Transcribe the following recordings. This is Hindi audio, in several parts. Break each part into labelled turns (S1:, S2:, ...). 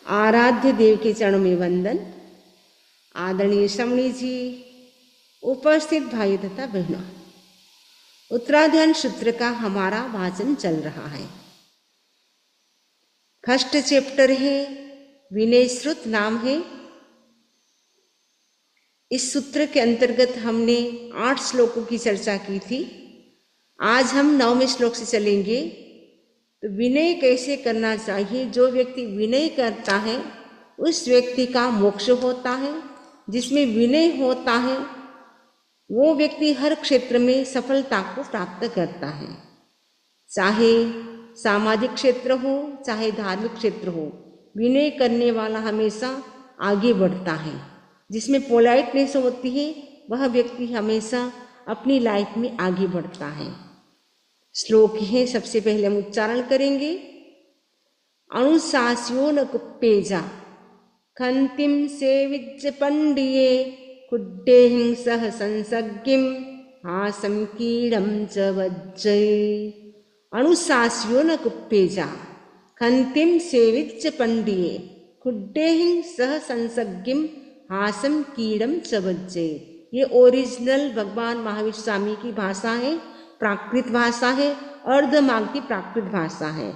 S1: आराध्य देव के चरणों में वंदन। आदरणीय श्रमणी जी, उपस्थित भाई तथा बहनों, उत्तराध्यान सूत्र का हमारा वाचन चल रहा है। फर्स्ट चैप्टर है, विनय श्रुत नाम है। इस सूत्र के अंतर्गत हमने 8 श्लोकों की चर्चा की थी। आज हम 9वें श्लोक से चलेंगे। तो विनय कैसे करना चाहिए? जो व्यक्ति विनय करता है उस व्यक्ति का मोक्ष होता है। जिसमें विनय होता है वो व्यक्ति हर क्षेत्र में सफलता को प्राप्त करता है, चाहे सामाजिक क्षेत्र हो चाहे धार्मिक क्षेत्र हो। विनय करने वाला हमेशा आगे बढ़ता है। जिसमें पोलाइटनेस होती है वह व्यक्ति हमेशा अपनी लाइफ में आगे बढ़ता है। श्लोक है, सबसे पहले हम उच्चारण करेंगे। अनुशास्यो न कुप्पेजा खंतिम सेविज्य पंडिये कुड्डेहिं सह संसज्ञिम हासं कीड़ं च वज्जये। अनुशास्यो न कुप्पेजा खंतिम सेविज्य पंडिये कुड्डेहिं सह संसज्ञिम हासं कीड़ं च वज्जये। ये ओरिजिनल भगवान महावीर स्वामी की भाषा है, प्राकृत भाषा है, अर्धमागधी प्राकृत भाषा है।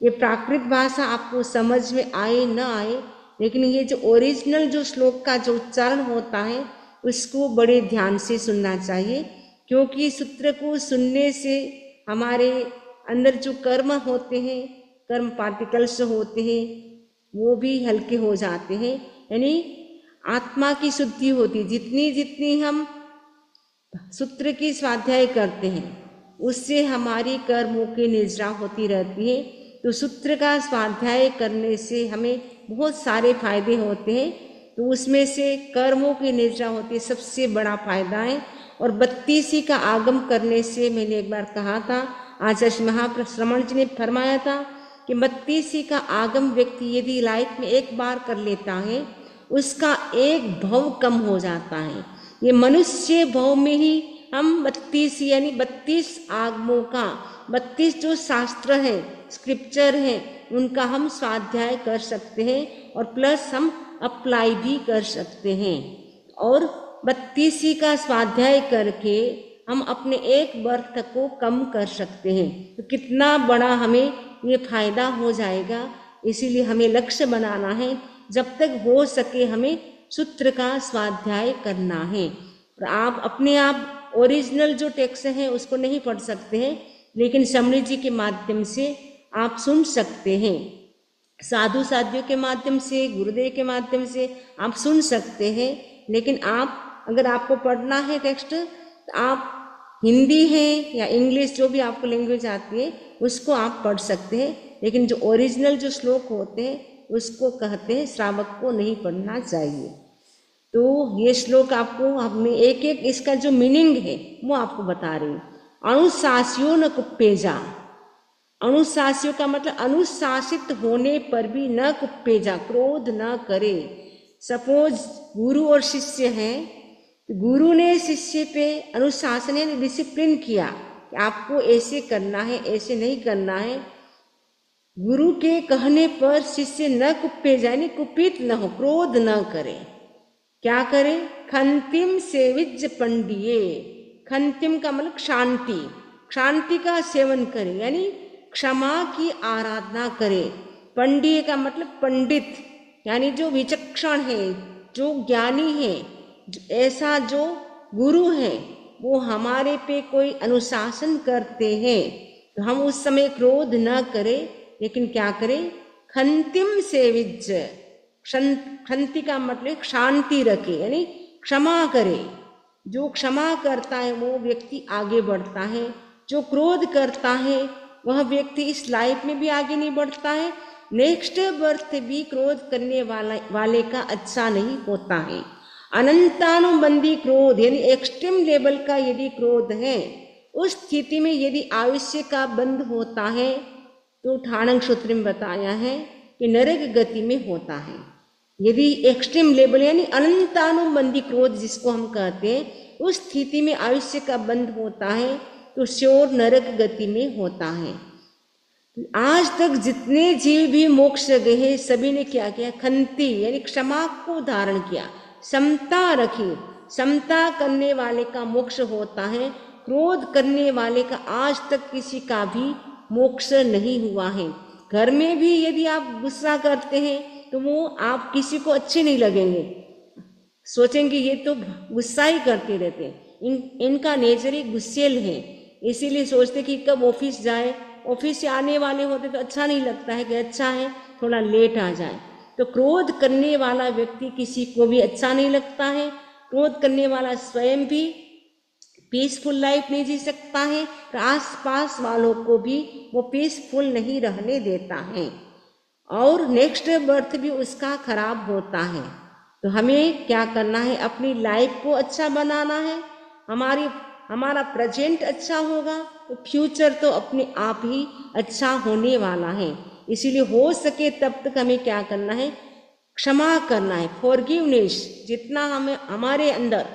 S1: ये प्राकृत भाषा आपको समझ में आए न आए, लेकिन ये जो ओरिजिनल जो श्लोक का जो उच्चारण होता है उसको बड़े ध्यान से सुनना चाहिए, क्योंकि सूत्र को सुनने से हमारे अंदर जो कर्म होते हैं, कर्म पार्टिकल्स होते हैं, वो भी हल्के हो जाते हैं। यानी आत्मा की शुद्धि होती। जितनी जितनी हम सूत्र की स्वाध्याय करते हैं उससे हमारी कर्मों की निर्जरा होती रहती है। तो सूत्र का स्वाध्याय करने से हमें बहुत सारे फायदे होते हैं। तो उसमें से कर्मों की निर्जरा होती है, सबसे बड़ा फायदा है। और 32 का आगम करने से मैंने एक बार कहा था, आचार्य महाप्रश्रमण जी ने फरमाया था कि 32 का आगम व्यक्ति यदि लाइफ में एक बार कर लेता है उसका एक भव कम हो जाता है। ये मनुष्य भव में ही हम 32 यानी 32 आगमों का 32 जो शास्त्र है, स्क्रिप्चर है, उनका हम स्वाध्याय कर सकते हैं और प्लस हम अप्लाई भी कर सकते हैं। और 32 का स्वाध्याय करके हम अपने एक बर्थ को कम कर सकते हैं। तो कितना बड़ा हमें ये फायदा हो जाएगा। इसीलिए हमें लक्ष्य बनाना है, जब तक हो सके हमें सूत्र का स्वाध्याय करना है। और आप अपने आप ओरिजिनल जो टेक्स्ट है उसको नहीं पढ़ सकते हैं, लेकिन श्रमणी जी के माध्यम से आप सुन सकते हैं। साधु साधियों के माध्यम से, गुरुदेव के माध्यम से आप सुन सकते हैं। लेकिन आप अगर आपको पढ़ना है टेक्स्ट तो आप हिंदी है या इंग्लिश जो भी आपको लैंग्वेज आती है उसको आप पढ़ सकते हैं। लेकिन जो ओरिजिनल जो श्लोक होते हैं उसको कहते हैं श्रावक को नहीं पढ़ना चाहिए। तो ये श्लोक आपको हमने एक एक इसका जो मीनिंग है वो आपको बता रही हूँ। अनुशास्यो न कुप्पेजा। अनुशास्यो का मतलब अनुशासित होने पर भी न कुप्पेजा, क्रोध न करे। सपोज गुरु और शिष्य हैं, गुरु ने शिष्य पे अनुशासन यानी डिसिप्लिन किया कि आपको ऐसे करना है, ऐसे नहीं करना है। गुरु के कहने पर शिष्य न कुप्पेजा यानी कुपित न हो, क्रोध न करे। क्या करे? खंतिम सेविज्य पंडिये। खंतिम का मतलब शांति, शांति का सेवन करे यानी क्षमा की आराधना करे। पंडिये का मतलब पंडित, यानी जो विचक्षण है, जो ज्ञानी है, ऐसा जो गुरु है वो हमारे पे कोई अनुशासन करते हैं तो हम उस समय क्रोध न करें, लेकिन क्या करें? खंतिम सेविज्य। खंति का मतलब शांति रखे यानी क्षमा करे। जो क्षमा करता है वो व्यक्ति आगे बढ़ता है। जो क्रोध करता है वह व्यक्ति इस लाइफ में भी आगे नहीं बढ़ता है, नेक्स्ट बर्थ भी क्रोध करने वाले का अच्छा नहीं होता है। अनंतानुबंधी क्रोध यानी एक्सट्रीम लेवल का यदि क्रोध है, उस स्थिति में यदि आयुष्य का बंध होता है तो ठाणक सूत्र में बताया है कि नरक गति में होता है। यदि एक्सट्रीम लेवल यानी अनंतानुबंधी क्रोध जिसको हम कहते हैं, उस स्थिति में आयुष्य का बंध होता है तो श्योर नरक गति में होता है। आज तक जितने जीव भी मोक्ष गए हैं सभी ने क्या किया, खंती यानी क्षमा को धारण किया, समता रखी। समता करने वाले का मोक्ष होता है, क्रोध करने वाले का आज तक किसी का भी मोक्ष नहीं हुआ है। घर में भी यदि आप गुस्सा करते हैं तो वो आप किसी को अच्छे नहीं लगेंगे, सोचेंगे ये तो गुस्सा ही करते रहते हैं, इनका नेचर ही गुस्सेल है, इसीलिए सोचते कि कब ऑफिस जाए, ऑफिस से आने वाले होते तो अच्छा नहीं लगता है कि अच्छा है थोड़ा लेट आ जाए। तो क्रोध करने वाला व्यक्ति किसी को भी अच्छा नहीं लगता है, क्रोध करने वाला स्वयं भी पीसफुल लाइफ नहीं जी सकता है, तो आस पास वालों को भी वो पीसफुल नहीं रहने देता है और नेक्स्ट बर्थ भी उसका खराब होता है। तो हमें क्या करना है, अपनी लाइफ को अच्छा बनाना है, हमारा प्रेजेंट अच्छा होगा तो फ्यूचर तो अपने आप ही अच्छा होने वाला है। इसीलिए हो सके तब तक हमें क्या करना है, क्षमा करना है, फॉरगिवनेस। जितना हमें हमारे अंदर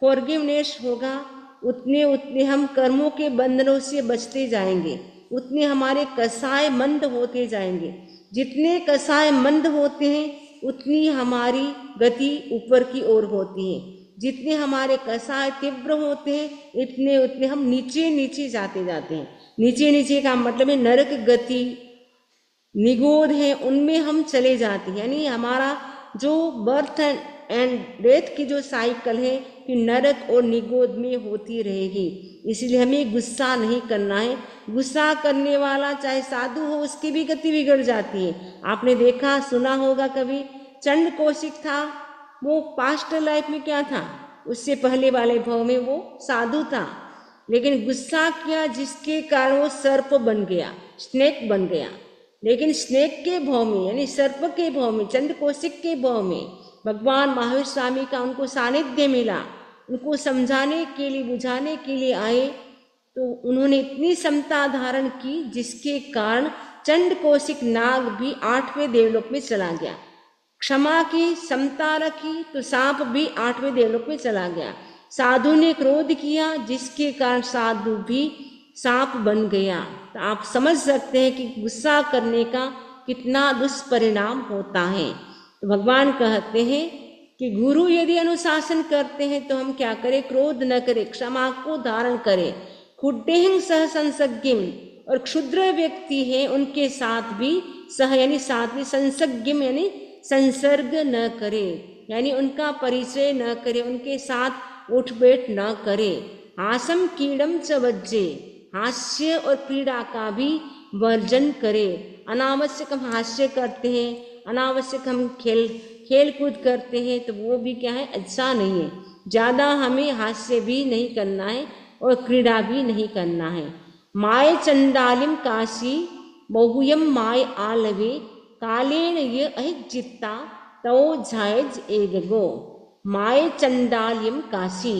S1: फॉरगिवनेस होगा उतने हम कर्मों के बंधनों से बचते जाएंगे, उतने हमारे कसाय मंद होते जाएंगे। जितने कसाय मंद होते हैं उतनी हमारी गति ऊपर की ओर होती है, जितने हमारे कसाय तीव्र होते हैं उतने हम नीचे नीचे जाते जाते हैं। नीचे नीचे का मतलब है नरक गति, निगोध है उनमें हम चले जाते हैं, यानी हमारा जो बर्थ एंड डेथ की जो साइकिल है कि नरक और निगोध में होती रहेगी। इसलिए हमें गुस्सा नहीं करना है, गुस्सा करने वाला चाहे साधु हो उसकी भी गति बिगड़ जाती है। आपने देखा सुना होगा कभी, चंड कौशिक था, वो पास्ट लाइफ में क्या था, उससे पहले वाले भाव में वो साधु था, लेकिन गुस्सा किया जिसके कारण वो सर्प बन गया, स्नेक बन गया। लेकिन स्नेक के भाव में यानी सर्प के भाव में, चंड कौशिक के भाव में भगवान महावीर स्वामी का उनको सानिध्य मिला, उनको समझाने के लिए बुझाने के लिए आए, तो उन्होंने इतनी समता धारण की जिसके कारण चंड कौशिक नाग भी 8वें देवलोक में चला गया। क्षमा की, समता रखी तो सांप भी 8वें देवलोक में चला गया। साधु ने क्रोध किया जिसके कारण साधु भी सांप बन गया। तो आप समझ सकते हैं कि गुस्सा करने का कितना दुष्परिणाम होता है। तो भगवान कहते हैं कि गुरु यदि अनुशासन करते हैं तो हम क्या करें, क्रोध न करें, क्षमा को धारण करें। खुड्डेहिं सह संसज्ञिम, और क्षुद्र व्यक्ति हैं उनके साथ भी सह यानी साथ में, संसज्ञिम यानी संसर्ग न करे, यानी उनका परिचय न करे, उनके साथ उठ बैठ न करे। हासम कीड़म च वज्जे, हास्य और क्रीड़ा का भी वर्जन करे। अनावश्यक हम हास्य करते हैं, अनावश्यक हम खेल कूद करते हैं तो वो भी क्या है, अच्छा नहीं है। ज़्यादा हमें हास्य भी नहीं करना है और क्रीड़ा भी नहीं करना है। माय चंडालिम काशी बहुयम माय आलवे, कालेन ये अहिजित्ता तो झायज एगो। माय चंडालिम काशी,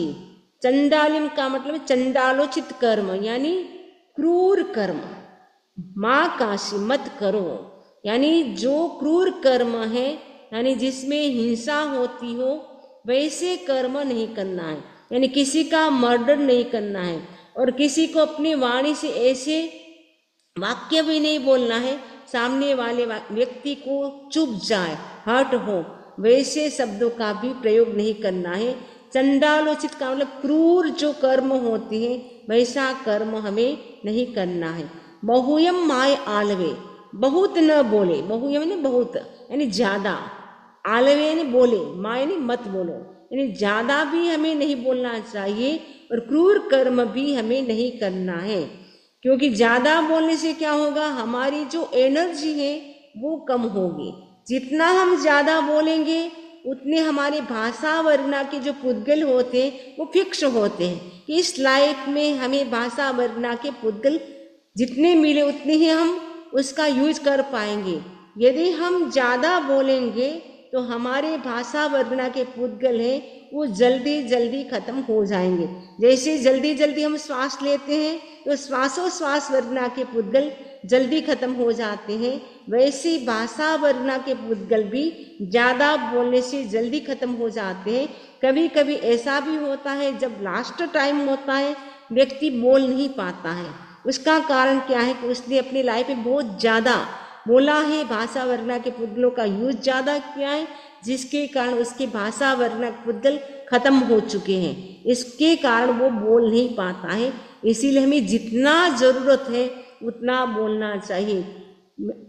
S1: चंडालिम का मतलब चंडालोचित कर्म यानी क्रूर कर्म। माँ काशी मत करो, यानी जो क्रूर कर्म है यानी जिसमें हिंसा होती हो वैसे कर्म नहीं करना है, यानी किसी का मर्डर नहीं करना है और किसी को अपनी वाणी से ऐसे वाक्य भी नहीं बोलना है सामने वाले व्यक्ति को चुभ जाए, हर्ट हो, वैसे शब्दों का भी प्रयोग नहीं करना है। चंडालोचित का मतलब क्रूर जो कर्म होते हैं वैसा कर्म हमें नहीं करना है। बहुयम माय आलवे, बहुत न बोले, बहुयम यानी बहुत यानी ज्यादा, आलवे यानी बोले, माय यानी मत बोलो, यानी ज्यादा भी हमें नहीं बोलना चाहिए और क्रूर कर्म भी हमें नहीं करना है। क्योंकि ज्यादा बोलने से क्या होगा, हमारी जो एनर्जी है वो कम होगी। जितना हम ज्यादा बोलेंगे उतने हमारे भाषा वर्णा के जो पुद्गल होते हैं वो फिक्स होते हैं कि इस लाइफ में हमें भाषा वर्णा के पुद्गल जितने मिले उतने ही हम उसका यूज कर पाएंगे। यदि हम ज़्यादा बोलेंगे तो हमारे भाषा वर्णा के पुद्गल हैं वो जल्दी जल्दी खत्म हो जाएंगे। जैसे जल्दी जल्दी हम श्वास लेते हैं तो श्वासोश्वास वर्णा के पुद्गल जल्दी खत्म हो जाते हैं, वैसे भाषा वर्णा के पुद्गल भी ज़्यादा बोलने से जल्दी खत्म हो जाते हैं। कभी कभी ऐसा भी होता है जब लास्ट टाइम होता है व्यक्ति बोल नहीं पाता है, उसका कारण क्या है कि उसने अपनी लाइफ में बहुत ज़्यादा बोला है, भाषा वर्णा के पुद्गलों का यूज ज़्यादा किया है, जिसके कारण उसके भाषा वर्णा पुद्गल खत्म हो चुके हैं। इसके कारण वो बोल नहीं पाता है। इसीलिए हमें जितना ज़रूरत है उतना बोलना चाहिए,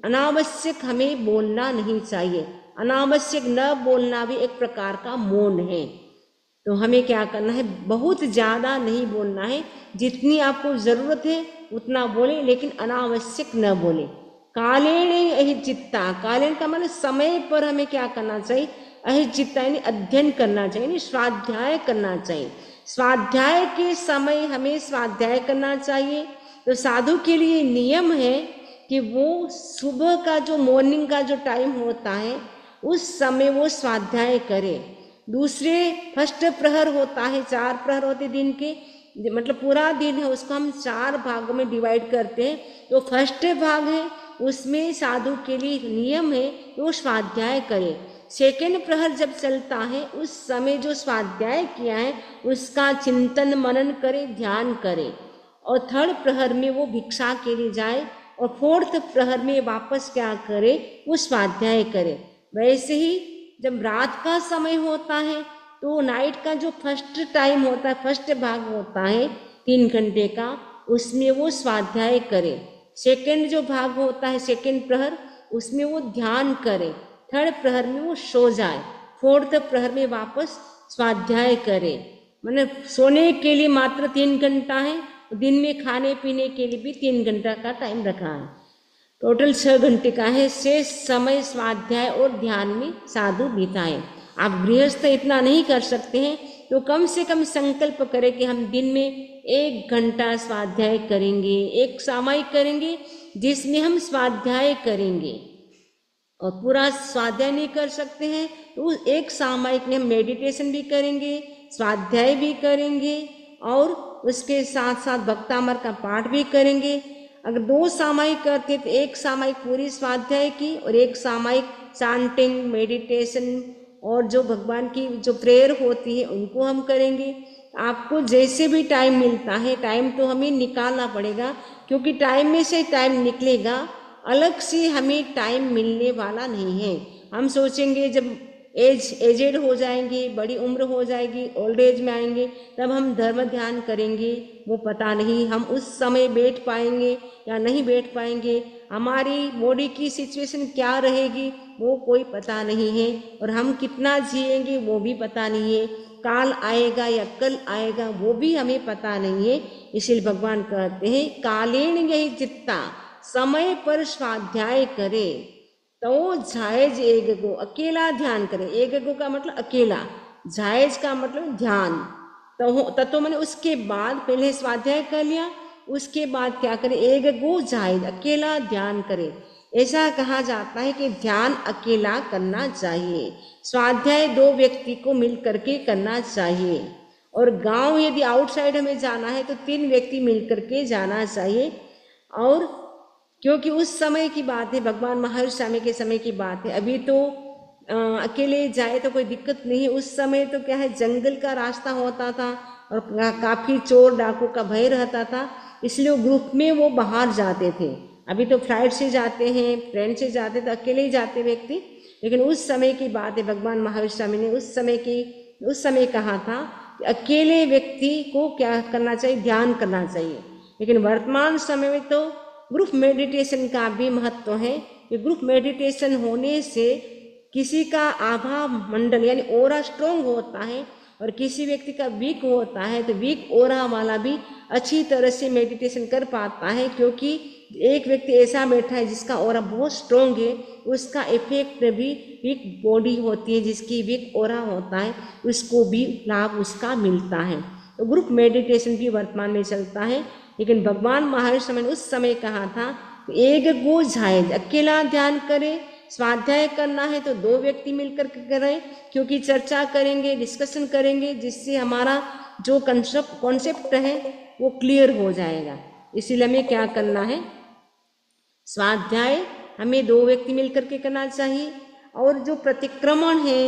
S1: अनावश्यक हमें बोलना नहीं चाहिए। अनावश्यक न बोलना भी एक प्रकार का मौन है। तो हमें क्या करना है, बहुत ज़्यादा नहीं बोलना है, जितनी आपको ज़रूरत है उतना बोले, लेकिन अनावश्यक न बोले। कालेन अहिचित्ता, कालेन का मतलब समय पर हमें क्या करना चाहिए, अहिचित्ता यानी अध्ययन करना चाहिए, यानी स्वाध्याय करना चाहिए। स्वाध्याय के समय हमें स्वाध्याय करना चाहिए। तो साधु के लिए नियम है कि वो सुबह का जो मॉर्निंग का जो टाइम होता है उस समय वो स्वाध्याय करे। दूसरे फर्स्ट प्रहर होता है, 4 प्रहर होते दिन के, मतलब पूरा दिन है, उसको हम 4 भागों में डिवाइड करते हैं। तो फर्स्ट भाग है, उसमें साधु के लिए नियम है कि वो स्वाध्याय करे। सेकेंड प्रहर जब चलता है उस समय जो स्वाध्याय किया है उसका चिंतन मनन करे, ध्यान करे। और थर्ड प्रहर में वो भिक्षा के लिए जाए, और फोर्थ प्रहर में वापस क्या करे, वो स्वाध्याय करे। वैसे ही जब रात का समय होता है तो नाइट का जो फर्स्ट टाइम होता है, फर्स्ट भाग होता है 3 घंटे का, उसमें वो स्वाध्याय करे। सेकेंड जो भाग होता है सेकेंड प्रहर, उसमें वो ध्यान करे। थर्ड प्रहर में वो सो जाए। फोर्थ प्रहर में वापस स्वाध्याय करे। मतलब सोने के लिए मात्र 3 घंटा है, दिन में खाने पीने के लिए भी 3 घंटा का टाइम रखा है, टोटल 6 घंटे का है। शेष समय स्वाध्याय और ध्यान में साधु बिताए। आप गृहस्थ इतना नहीं कर सकते हैं तो कम से कम संकल्प करें कि हम दिन में 1 घंटा स्वाध्याय करेंगे, एक सामायिक करेंगे जिसमें हम स्वाध्याय करेंगे। और पूरा स्वाध्याय नहीं कर सकते हैं तो एक सामायिक में हम मेडिटेशन भी करेंगे, स्वाध्याय भी करेंगे, और उसके साथ साथ भक्तामर का पाठ भी करेंगे। अगर 2 सामायिक करते तो एक सामायिक पूरी स्वाध्याय की और एक सामायिक चांटिंग, मेडिटेशन और जो भगवान की जो प्रेयर होती है उनको हम करेंगे। आपको जैसे भी टाइम मिलता है, टाइम तो हमें निकालना पड़ेगा, क्योंकि टाइम में से टाइम निकलेगा, अलग से हमें टाइम मिलने वाला नहीं है। हम सोचेंगे जब एजेड हो जाएंगे, बड़ी उम्र हो जाएगी, ओल्ड एज में आएंगे तब हम धर्म ध्यान करेंगे, वो पता नहीं हम उस समय बैठ पाएंगे या नहीं बैठ पाएंगे। हमारी बॉडी की सिचुएशन क्या रहेगी वो कोई पता नहीं है, और हम कितना जिएंगे वो भी पता नहीं है। काल आएगा या कल आएगा वो भी हमें पता नहीं है। इसलिए भगवान कहते हैं कालेन यही चित्ता, समय पर स्वाध्याय करे तो जायज एक गो, अकेला ध्यान करे। एक गो का मतलब अकेला, जायज का मतलब ध्यान। तो मैंने उसके बाद पहले स्वाध्याय कर लिया, उसके बाद क्या करे, एक गो जायज, अकेला ध्यान करे। ऐसा कहा जाता है कि ध्यान अकेला करना चाहिए, स्वाध्याय 2 व्यक्ति को मिल करके करना चाहिए, और गांव यदि आउटसाइड हमें जाना है तो 3 व्यक्ति मिल करके जाना चाहिए। और क्योंकि उस समय की बात है, भगवान महावीर स्वामी के समय की बात है। अभी तो अकेले जाए तो कोई दिक्कत नहीं है, उस समय तो क्या है जंगल का रास्ता होता था और काफ़ी चोर डाकू का भय रहता था, इसलिए वो ग्रुप में वो बाहर जाते थे। अभी तो फ्लाइट से जाते हैं, ट्रेन से जाते तो अकेले ही जाते व्यक्ति, लेकिन उस समय की बात है, भगवान महावीर स्वामी ने उस समय कहा था कि अकेले व्यक्ति को क्या करना चाहिए, ध्यान करना चाहिए। लेकिन वर्तमान समय में तो ग्रुप मेडिटेशन का भी महत्व है कि ग्रुप मेडिटेशन होने से किसी का आभा मंडल यानी ओरा स्ट्रोंग होता है, और किसी व्यक्ति का वीक होता है तो वीक ओरा वाला भी अच्छी तरह से मेडिटेशन कर पाता है, क्योंकि एक व्यक्ति ऐसा बैठा है जिसका ओरा बहुत स्ट्रोंग है, उसका इफेक्ट भी वीक बॉडी होती है जिसकी वीक ओरा होता है उसको भी लाभ उसका मिलता है। तो ग्रुप मेडिटेशन भी वर्तमान में चलता है, लेकिन भगवान महावीर स्वामी ने उस समय कहा था एक गो जायज, अकेला ध्यान करे। स्वाध्याय करना है तो 2 व्यक्ति मिलकर करें, क्योंकि चर्चा करेंगे, डिस्कशन करेंगे, जिससे हमारा जो कॉन्सेप्ट है वो क्लियर हो जाएगा। इसीलिए हमें क्या करना है, स्वाध्याय हमें 2 व्यक्ति मिलकर के करना चाहिए, और जो प्रतिक्रमण है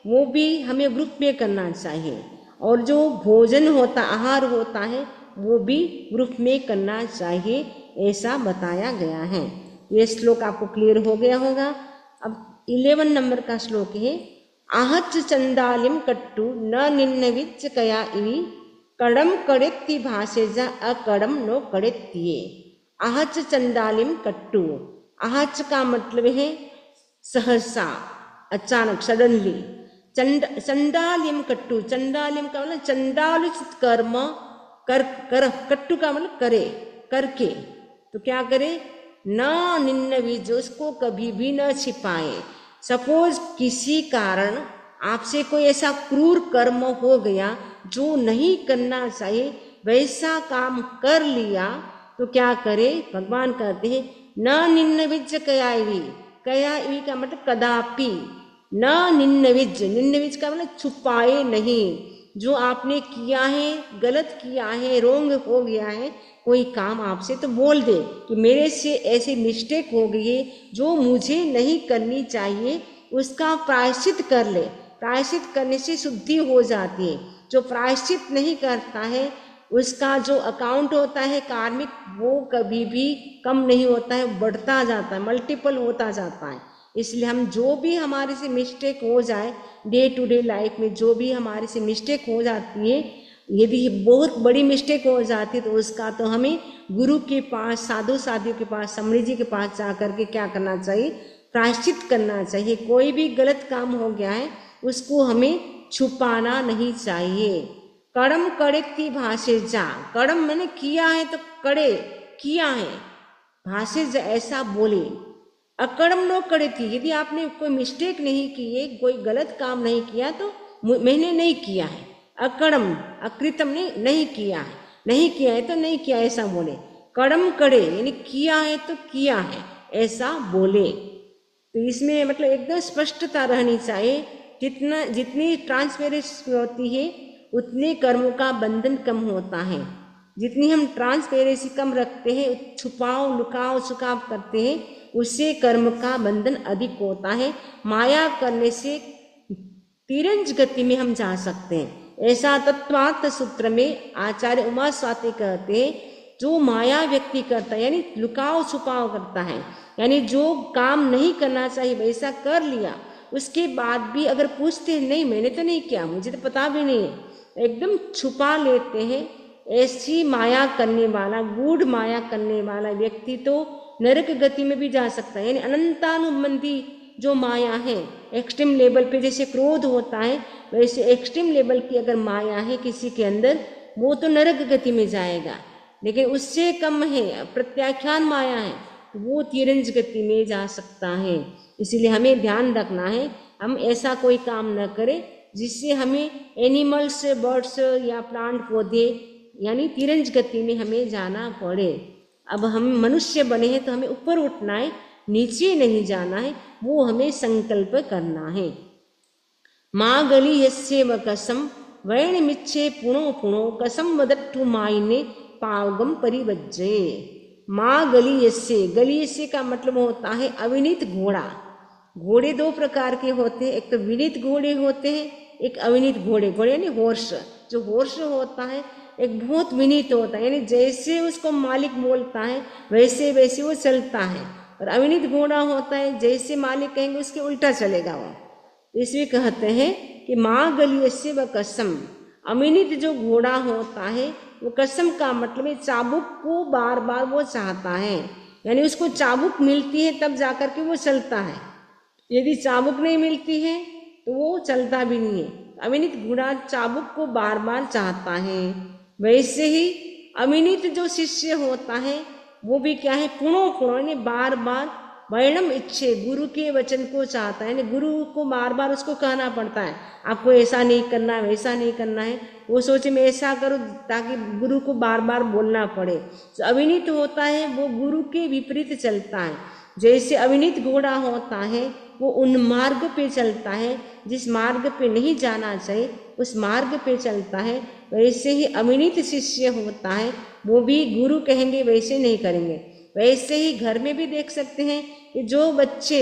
S1: वो भी हमें ग्रुप में करना चाहिए, और जो भोजन होता आहार होता है वो भी ग्रुप में करना चाहिए, ऐसा बताया गया है। ये श्लोक आपको क्लियर हो गया होगा। अब 11 नंबर का श्लोक है, आहच चंडालिम कट्टु न निन्नविच कया इवी कड़म कड़ेत्ति भाषेजा अकड़म नो कड़ेत्तिये। आहच चंडालिम कट्टु, आहच का मतलब है सहसा, अचानक, सडनली। चंडालिम कट्टु, चंडालिम का मतलब चंडालुचित कर्म कर कट्टु का मतलब करे, करके। तो क्या करे, न निन्नविज, उसको कभी भी न छिपाए। सपोज किसी कारण आपसे कोई ऐसा क्रूर कर्म हो गया जो नहीं करना चाहिए, वैसा काम कर लिया, तो क्या करे, भगवान कहते हैं न निन्नविज कयावी। कयावी का मतलब कदापि, न निन्नविज, निन्नविज का मतलब छुपाए नहीं। जो आपने किया है, गलत किया है, रोंग हो गया है कोई काम आपसे, तो बोल दे कि मेरे से ऐसी मिस्टेक हो गई है जो मुझे नहीं करनी चाहिए, उसका प्रायश्चित कर ले। प्रायश्चित करने से शुद्धि हो जाती है। जो प्रायश्चित नहीं करता है उसका जो अकाउंट होता है कार्मिक, वो कभी भी कम नहीं होता है, बढ़ता जाता है, मल्टीपल होता जाता है। इसलिए हम जो भी हमारे से मिस्टेक हो जाए डे टू डे लाइफ में, जो भी हमारे से मिस्टेक हो जाती है, यदि बहुत बड़ी मिस्टेक हो जाती है तो उसका तो हमें गुरु के पास, साधु साधियों के पास, समरी जी के पास जा करके क्या करना चाहिए, प्रायश्चित करना चाहिए। कोई भी गलत काम हो गया है उसको हमें छुपाना नहीं चाहिए। कड़म कड़ेत्ति भाषे जा, कड़म मैंने किया है तो कड़े किया है, भाषे जा ऐसा बोले। अकड़म नो कड़ेती, यदि आपने कोई मिस्टेक नहीं की है, कोई गलत काम नहीं किया तो मैंने नहीं किया है। अकड़म, अकृतम ने नहीं किया है, नहीं किया है तो नहीं किया, ऐसा बोले। कड़म कड़े यानी किया है तो किया है, ऐसा बोले। तो इसमें मतलब एकदम स्पष्टता रहनी चाहिए। जितनी ट्रांसपेरेंसी होती है उतने कर्मों का बंधन कम होता है। जितनी हम ट्रांसपेरेंसी कम रखते हैं, छुपाव लुकाव छुकाव करते हैं, उससे कर्म का बंधन अधिक होता है। माया करने से तिरंज गति में हम जा सकते हैं। ऐसा तत्वार्थ सूत्र में आचार्य उमा स्वाति कहते हैं, जो माया व्यक्ति करता है यानी लुकाव छुपाव करता है, यानी जो काम नहीं करना चाहिए वैसा कर लिया, उसके बाद भी अगर पूछते हैं नहीं मैंने तो नहीं किया, मुझे तो पता भी नहीं है, एकदम छुपा लेते हैं, ऐसी माया करने वाला, गूढ़ माया करने वाला व्यक्ति तो नरक गति में भी जा सकता है। यानी अनंतानुबंधी जो माया है, एक्सट्रीम लेवल पे जैसे क्रोध होता है वैसे एक्सट्रीम लेवल की अगर माया है किसी के अंदर, वो तो नरक गति में जाएगा। लेकिन उससे कम है, प्रत्याख्यान माया है, वो तिरंज गति में जा सकता है। इसीलिए हमें ध्यान रखना है, हम ऐसा कोई काम न करें जिससे हमें एनिमल्स, बर्ड्स या प्लांट पौधे यानी तिरंज गति में हमें जाना पड़े। अब हम मनुष्य बने हैं तो हमें ऊपर उठना है, नीचे नहीं जाना है, वो हमें संकल्प करना है। माँ गली यस्य व कसम वैण मिच्छे पुणो पुणो कसम वदट्ठु मायने पावगम परिवज्जे। माँ गली यस्य का मतलब होता है अविनीत घोड़ा। घोड़े दो प्रकार के होते हैं, एक तो विनीत घोड़े होते हैं, एक अविनीत घोड़े। घोड़े यानी हॉर्स, जो हॉर्स होता है एक बहुत विनीत होता है, यानी जैसे उसको मालिक बोलता है वैसे वैसे वो चलता है। और अविनीत घोड़ा होता है जैसे मालिक कहेंगे उसके उल्टा चलेगा वो। इसलिए कहते हैं कि माँ गलीयस्य व कसम, अविनीत जो घोड़ा होता है वो कसम का मतलब है चाबुक को बार बार वो चाहता है, यानी उसको चाबुक मिलती है तब जाकर के वो चलता है, यदि चाबुक नहीं मिलती है तो वो चलता भी नहीं है। अविनीत घोड़ा चाबुक को बार बार चाहता है। वैसे ही अविनीत जो शिष्य होता है वो भी क्या है, पुणो पुणो यानी बार बार वर्णम इच्छे, गुरु के वचन को चाहता है, यानी गुरु को बार बार उसको कहना पड़ता है आपको ऐसा नहीं करना है, वैसा नहीं करना है। वो सोचे मैं ऐसा करूँ ताकि गुरु को बार बार बोलना पड़े। जो अविनीत होता है वो गुरु के विपरीत चलता है। जैसे अविनीत घोड़ा होता है वो उन मार्ग पे चलता है जिस मार्ग पे नहीं जाना चाहिए, उस मार्ग पे चलता है। वैसे ही अविनीत शिष्य होता है वो भी गुरु कहेंगे वैसे नहीं करेंगे। वैसे ही घर में भी देख सकते हैं कि जो बच्चे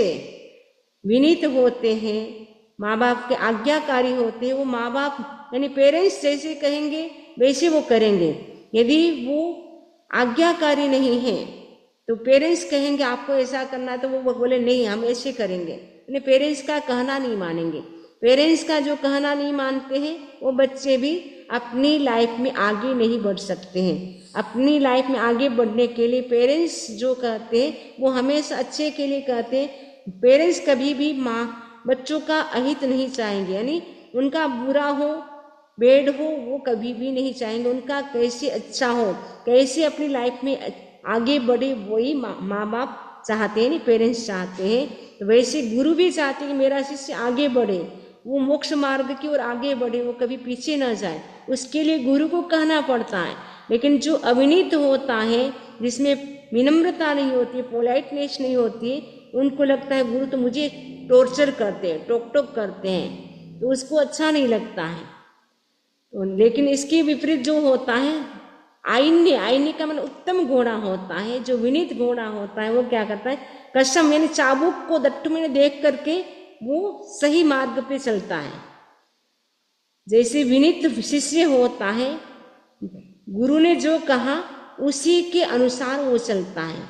S1: विनीत होते हैं, माँ बाप के आज्ञाकारी होते हैं, वो माँ बाप यानी पेरेंट्स जैसे कहेंगे वैसे वो करेंगे। यदि वो आज्ञाकारी नहीं है तो पेरेंट्स कहेंगे आपको ऐसा करना है तो वो बोले नहीं हम ऐसे करेंगे, यानी पेरेंट्स का कहना नहीं मानेंगे। पेरेंट्स का जो कहना नहीं मानते हैं वो बच्चे भी अपनी लाइफ में आगे नहीं बढ़ सकते हैं। अपनी लाइफ में आगे बढ़ने के लिए पेरेंट्स जो कहते हैं वो हमेशा अच्छे के लिए कहते हैं। पेरेंट्स कभी भी बच्चों का अहित नहीं चाहेंगे, यानी उनका बुरा हो बैड हो वो कभी भी नहीं चाहेंगे। उनका कैसे अच्छा हो, कैसे अपनी लाइफ में आगे बढ़े, वही माँ बाप चाहते हैं, नहीं पेरेंट्स चाहते हैं। तो वैसे गुरु भी चाहते हैं कि मेरा शिष्य आगे बढ़े, वो मोक्ष मार्ग की ओर आगे बढ़े, वो कभी पीछे न जाए। उसके लिए गुरु को कहना पड़ता है। लेकिन जो अविनीत होता है, जिसमें विनम्रता नहीं होती, पोलाइटनेस नहीं होती, उनको लगता है गुरु तो मुझे टॉर्चर करते हैं, टोक टोक करते हैं, तो उसको अच्छा नहीं लगता है। तो लेकिन इसके विपरीत जो होता है आईने का मतलब उत्तम घोड़ा होता है, जो विनीत घोड़ा होता है, वो क्या करता है कसम यानी चाबुक को दट्टू में देख करके वो सही मार्ग पे चलता है। जैसे विनीत शिष्य होता है, गुरु ने जो कहा उसी के अनुसार वो चलता है।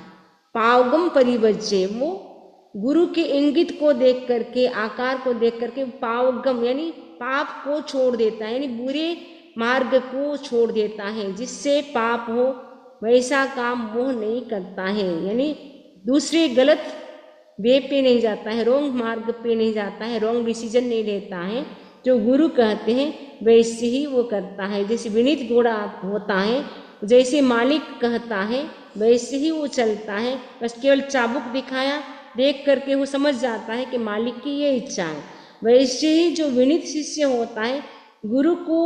S1: पावगम परिवज्य, वो गुरु के इंगित को देख करके, आकार को देख करके पावगम यानी पाप को छोड़ देता है, यानी बुरे मार्ग को छोड़ देता है। जिससे पाप हो वैसा काम वो नहीं करता है, यानी दूसरे गलत वे पे नहीं जाता है, रॉन्ग मार्ग पे नहीं जाता है, रॉन्ग डिसीजन नहीं लेता है। जो गुरु कहते हैं वैसे ही वो करता है। जैसे विनीत घोड़ा होता है, जैसे मालिक कहता है वैसे ही वो चलता है। बस केवल चाबुक दिखाया देख करके वो समझ जाता है कि मालिक की ये इच्छा है। वैसे ही जो विनीत शिष्य होता है गुरु को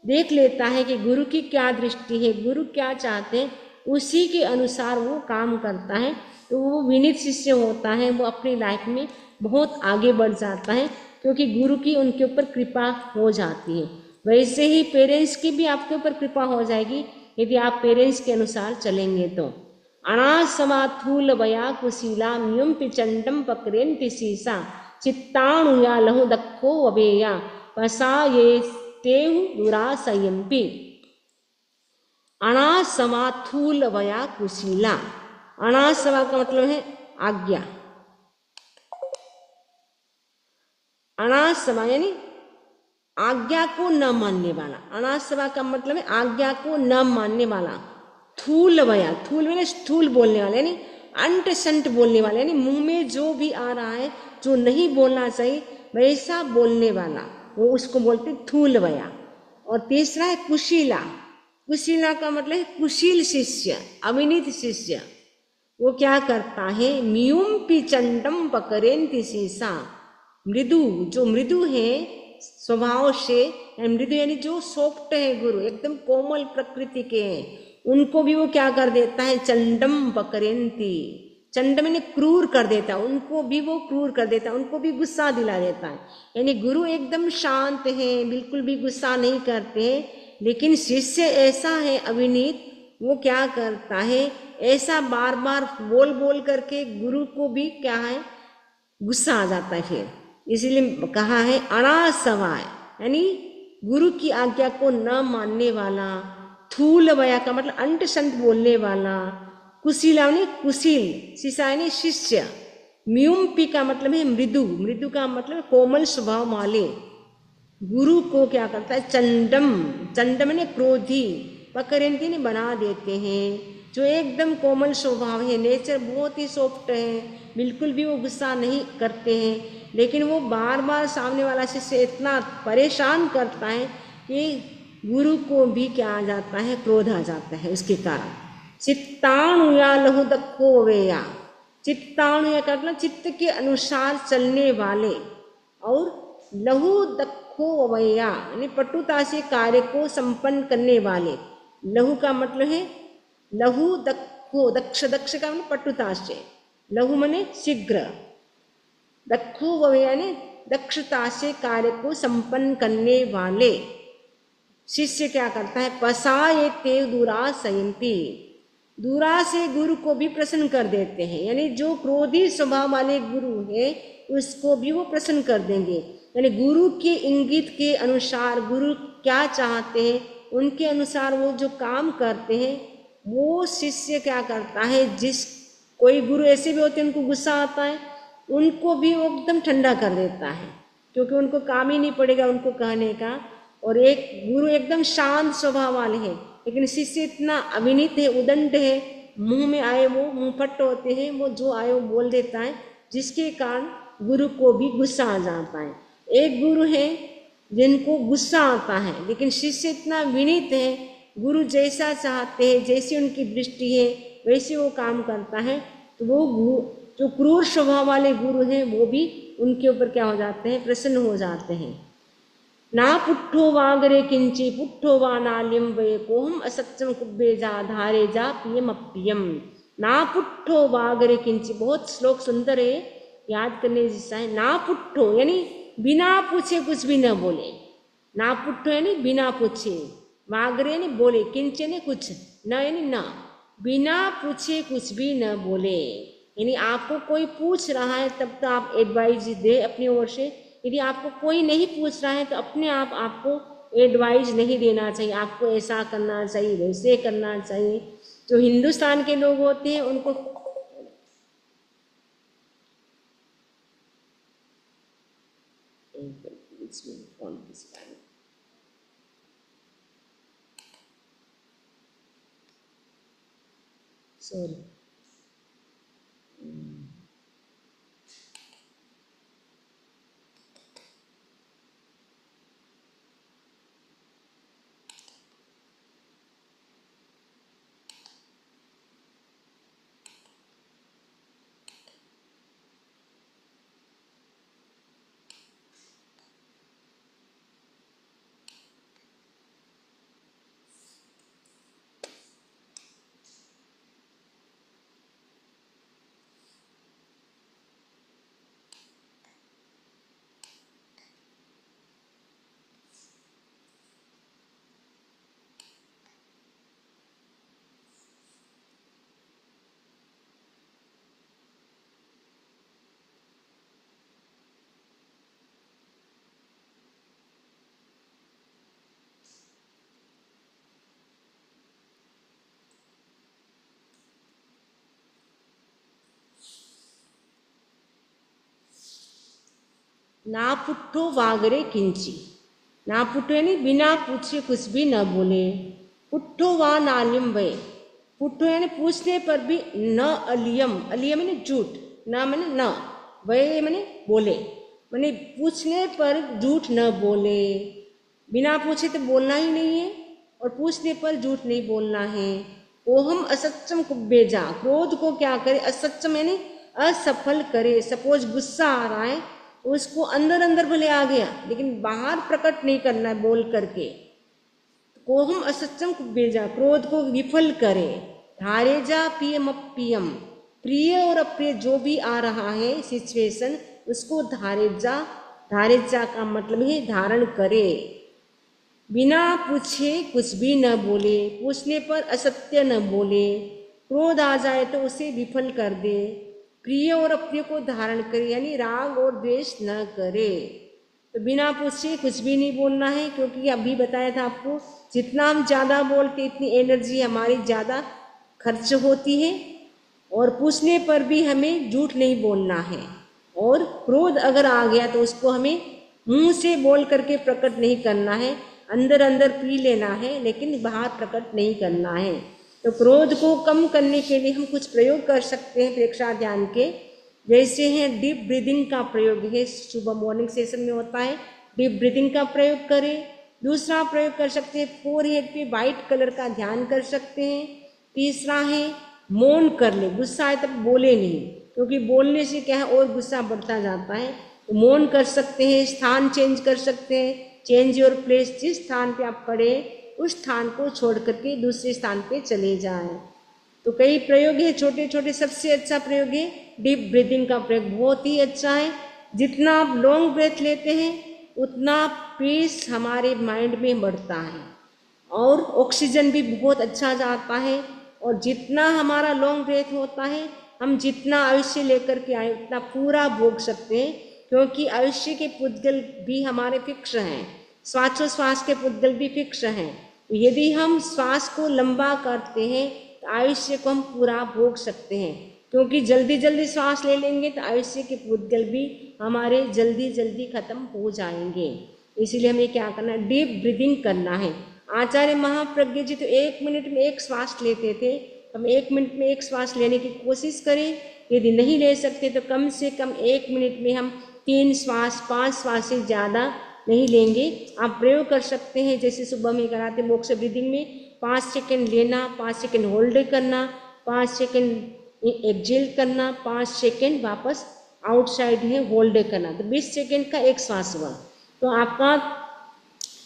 S1: देख लेता है कि गुरु की क्या दृष्टि है, गुरु क्या चाहते हैं, उसी के अनुसार वो काम करता है। तो वो विनीत शिष्य होता है, वो अपनी लाइफ में बहुत आगे बढ़ जाता है, क्योंकि गुरु की उनके ऊपर कृपा हो जाती है। वैसे ही पेरेंट्स की भी आपके ऊपर कृपा हो जाएगी यदि आप पेरेंट्स के अनुसार चलेंगे तो। अनासमाथूल वया कुशीला म्युम पिचंडम पकरेन्ति सीसा चित्ताणुया लहु दक्खो अवेया पसा ये तेहु दुरासयम्पि। अनासमाथूल वया कुशीला, अनासवा का मतलब है आज्ञा, अनासवा यानी आज्ञा को न मानने वाला। अनासवा का मतलब है आज्ञा को न मानने वाला। थूल वया, थूल में स्थूल बोलने वाला यानी अंट संट बोलने वाला, यानी मुंह में जो भी आ रहा है जो नहीं बोलना चाहिए वैसा बोलने वाला, वो उसको बोलते थूल वया। और तीसरा है कुशीला। कुशीला का मतलब है कुशील शिष्य, अविनीत शिष्य। वो क्या करता है म्यूम पिचंडम पकरेन्ति सीसा, मृदु, जो मृदु है स्वभाव से, मृदु यानी जो सॉफ्ट है, गुरु एकदम कोमल प्रकृति के हैं, उनको भी वो क्या कर देता है चंडम पकरेन्ति, चंड में क्रूर कर देता है, उनको भी वो क्रूर कर देता है, उनको भी गुस्सा दिला देता है। यानी गुरु एकदम शांत है, बिल्कुल भी गुस्सा नहीं करते हैं। लेकिन शिष्य ऐसा है अविनीत, वो क्या करता है ऐसा बार बार बोल बोल करके गुरु को भी क्या है गुस्सा आ जाता है। फिर इसीलिए कहा है अनासवाय, यानी गुरु की आज्ञा को न मानने वाला। थूल वया का मतलब अंट संट बोलने वाला। कुशीला यानी कुशील, शिशा यानी शिष्य। म्यूम्पी का मतलब है मृदु, मृदु का मतलब कोमल स्वभाव वाले। गुरु को क्या करता है चंडम, चंडम ने क्रोधी, पकरेंती ने बना देते हैं। जो एकदम कोमल स्वभाव है, नेचर बहुत ही सॉफ्ट है, बिल्कुल भी वो गुस्सा नहीं करते हैं। लेकिन वो बार बार सामने वाला शिष्य इतना परेशान करता है कि गुरु को भी क्या आ जाता है क्रोध आ जाता है उसके कारण। चित्ताणुया लहु दक्खो वेया, चित्ताणुया का मतलब चित्त के अनुसार चलने वाले, और लहु दक्खो वेया यानी पटुता से कार्य को संपन्न करने वाले। लहु का मतलब है लहु दक्खो, दक्ष, दक्ष का मतलब पटुता से, लहु मने शीघ्र, दक्खो वेया यानी दक्षता से कार्य को संपन्न करने वाले। शिष्य क्या करता है पसाये ते दुरासयन्ति, दूरा से गुरु को भी प्रसन्न कर देते हैं। यानी जो क्रोधी स्वभाव वाले गुरु है उसको भी वो प्रसन्न कर देंगे। यानी गुरु के इंगित के अनुसार गुरु क्या चाहते हैं उनके अनुसार वो जो काम करते हैं वो शिष्य क्या करता है, जिस कोई गुरु ऐसे भी होते हैं उनको गुस्सा आता है, उनको भी वो एकदम ठंडा कर देता है, क्योंकि उनको काम ही नहीं पड़ेगा उनको कहने का। और एक गुरु एकदम शांत स्वभाव वाले हैं, लेकिन शिष्य इतना अविनीत है, उदंड है, मुंह में आए वो मुंह फट होते हैं, वो जो आए वो बोल देता है, जिसके कारण गुरु को भी गुस्सा आ जाता है। एक गुरु है जिनको गुस्सा आता है, लेकिन शिष्य इतना विनीत है, गुरु जैसा चाहते हैं, जैसी उनकी दृष्टि है वैसे वो काम करता है। तो वो जो क्रूर स्वभाव वाले गुरु हैं वो भी उनके ऊपर क्या हो जाते हैं, प्रसन्न हो जाते हैं। ना पुट्ठो वागरे किंची पुट्ठो वा नाल्यम वे कोहम असत्यम कुब्बे जा धारे जा पियम अपियम। ना पुट्ठो वागरे किंची, बहुत श्लोक सुंदर है, याद करने जैसा है। ना पुट्ठो यानी बिना पूछे कुछ भी न बोले, ना पुट्ठो यानी बिना पूछे, वागरे यानी बोले, किंच यानी कुछ, न यानी ना, बिना पूछे कुछ भी न बोले। यानी आपको कोई पूछ रहा है तब तो आप एडवाइस दे अपनी ओर से, यदि आपको कोई नहीं पूछ रहा है तो अपने आप आपको एडवाइस नहीं देना चाहिए, आपको ऐसा करना चाहिए वैसे करना चाहिए। जो हिंदुस्तान के लोग होते हैं उनको सॉरी ना पुट्ठो वागरे किंची, ना पुट्ठो यानी बिना पूछे कुछ भी न बोले, पुट्ठो वा नालियम वे, पुट्ठो यानी पूछने पर भी न अलियम, अलियम यानी झूठ, न मैंने न, वे मैंने बोले, मैंने पूछने पर झूठ न बोले। बिना पूछे तो बोलना ही नहीं है और पूछने पर झूठ नहीं बोलना है। ओहम असत्यम कुब्बे जा, क्रोध को क्या करे, असत्यम यानी असफल करे। सपोज गुस्सा आ रहा है, उसको अंदर अंदर भले आ गया लेकिन बाहर प्रकट नहीं करना है बोल करके। कोहम असत्यम कुब्बे जा, क्रोध को विफल करे। धारे जा पियम अपियम, प्रिय और अप्रिय जो भी आ रहा है सिचुएशन उसको धारे जा का मतलब है धारण करे। बिना पूछे कुछ भी न बोले, पूछने पर असत्य न बोले, क्रोध आ जाए तो उसे विफल कर दे, प्रिय और अप्रिय को धारण करे यानी राग और द्वेष न करे। तो बिना पूछे कुछ भी नहीं बोलना है, क्योंकि अभी बताया था आपको जितना हम ज़्यादा बोलते इतनी एनर्जी हमारी ज़्यादा खर्च होती है। और पूछने पर भी हमें झूठ नहीं बोलना है। और क्रोध अगर आ गया तो उसको हमें मुंह से बोल करके प्रकट नहीं करना है, अंदर अंदर पी लेना है लेकिन बाहर प्रकट नहीं करना है। तो क्रोध को कम करने के लिए हम कुछ प्रयोग कर सकते हैं प्रेक्षा ध्यान के, जैसे हैं डीप ब्रीदिंग का प्रयोग है, सुबह मॉर्निंग सेशन में होता है, डीप ब्रीदिंग का प्रयोग करें। दूसरा प्रयोग कर सकते हैं फोरहेड पे वाइट कलर का ध्यान कर सकते हैं। तीसरा है मौन कर ले, गुस्सा आए तब बोले नहीं, क्योंकि बोलने से क्या है और गुस्सा बढ़ता जाता है। तो मौन कर सकते हैं, स्थान चेंज कर सकते हैं, चेंज योर प्लेस, जिस स्थान पे आप खड़े उस स्थान को छोड़ करके दूसरे स्थान पे चले जाएं। तो कई प्रयोग है छोटे छोटे, सबसे अच्छा प्रयोग है डीप ब्रीदिंग का प्रयोग, बहुत ही अच्छा है। जितना आप लॉन्ग ब्रेथ लेते हैं उतना पीस हमारे माइंड में बढ़ता है और ऑक्सीजन भी बहुत अच्छा जाता है। और जितना हमारा लॉन्ग ब्रेथ होता है हम जितना आयुष्य लेकर के आए उतना पूरा भोग सकते हैं, क्योंकि आयुष्य के पुद्गल भी हमारे फिक्स हैं, श्वासोश्वास के पुद्गल भी फिक्स हैं। यदि हम श्वास को लंबा करते हैं तो आयुष्य को हम पूरा भोग सकते हैं, क्योंकि जल्दी जल्दी श्वास ले लेंगे तो आयुष्य के पुद्गल भी हमारे जल्दी जल्दी खत्म हो जाएंगे। इसीलिए हमें क्या करना है, डीप ब्रीदिंग करना है। आचार्य महाप्रज्ञ जी तो 1 मिनट में 1 श्वास लेते थे। हम 1 मिनट में 1 श्वास लेने की कोशिश करें। यदि नहीं ले सकते तो कम से कम 1 मिनट में हम 3 श्वास 5 श्वास से ज़्यादा नहीं लेंगे। आप प्रयोग कर सकते हैं, जैसे सुबह में कराते मोक्ष ब्रीदिंग में 5 सेकंड लेना, 5 सेकंड होल्ड करना, 5 सेकंड एक्जेल करना, 5 सेकंड वापस आउटसाइड है होल्ड करना, तो 20 सेकंड का 1 श्वास हुआ। तो आपका